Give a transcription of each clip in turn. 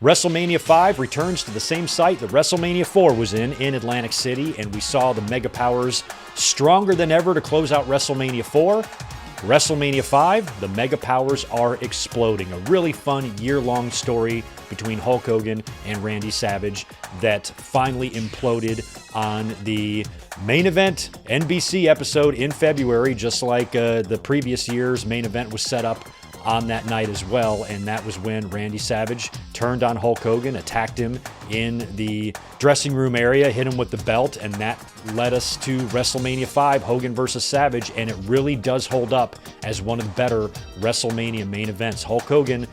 WrestleMania 5 returns to the same site that WrestleMania 4 was in Atlantic City, and we saw the Mega Powers stronger than ever to close out WrestleMania 4. WrestleMania 5, the Mega Powers are exploding. A really fun year-long story between Hulk Hogan and Randy Savage that finally imploded on the main event NBC episode in February, just like the previous year's main event was set up on that night as well, and that was when Randy Savage turned on Hulk Hogan, attacked him in the dressing room area, hit him with the belt, and that led us to WrestleMania 5, Hogan versus Savage, and it really does hold up as one of the better WrestleMania main events. Hulk Hogan,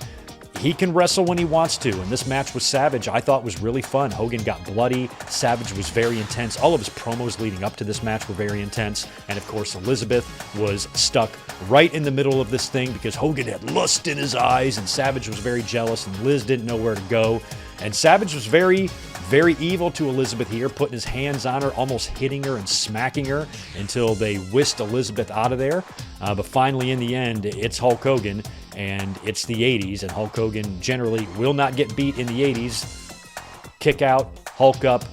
he can wrestle when he wants to, and this match with Savage I thought was really fun. Hogan got bloody, Savage was very intense. All of his promos leading up to this match were very intense, and of course Elizabeth was stuck right in the middle of this thing because Hogan had lust in his eyes, and Savage was very jealous, and Liz didn't know where to go. And Savage was very, very evil to Elizabeth here, putting his hands on her, almost hitting her and smacking her until they whisked Elizabeth out of there. But finally, in the end, it's Hulk Hogan, and it's the 80s, and Hulk Hogan generally will not get beat in the 80s. Kick out, Hulk up,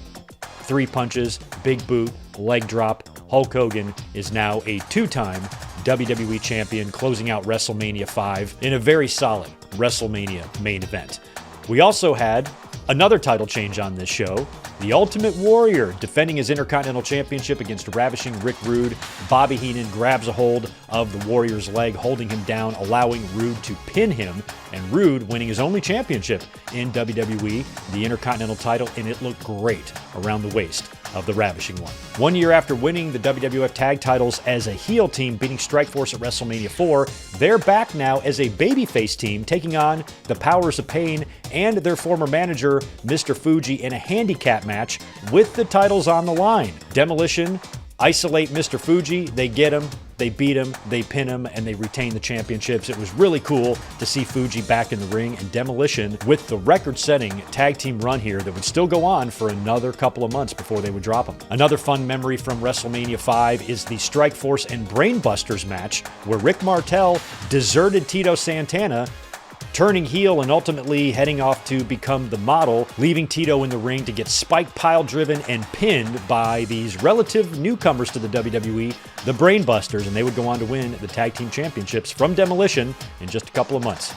3 punches, big boot, leg drop. Hulk Hogan is now a 2-time WWE champion, closing out WrestleMania 5 in a very solid WrestleMania main event. We also had another title change on this show. The Ultimate Warrior defending his Intercontinental Championship against ravishing Rick Rude. Bobby Heenan grabs a hold of the Warrior's leg, holding him down, allowing Rude to pin him, and Rude winning his only championship in WWE, the Intercontinental title, and it looked great around the waist of the Ravishing One. 1 year after winning the WWF Tag titles as a heel team, beating Strikeforce at WrestleMania 4, they're back now as a babyface team, taking on the Powers of Pain and their former manager, Mr. Fuji, in a handicap match with the titles on the line. Demolition isolate Mr. Fuji, they get him, they beat him, they pin him, and they retain the championships. It was really cool to see Fuji back in the ring, and Demolition with the record-setting tag team run here that would still go on for another couple of months before they would drop them. Another fun memory from WrestleMania 5 is the Strikeforce and Brainbusters match, where Rick Martel deserted Tito Santana, turning heel and ultimately heading off to become the Model, leaving Tito in the ring to get spike pile driven and pinned by these relative newcomers to the WWE, the Brainbusters, and they would go on to win the tag team championships from Demolition in just a couple of months.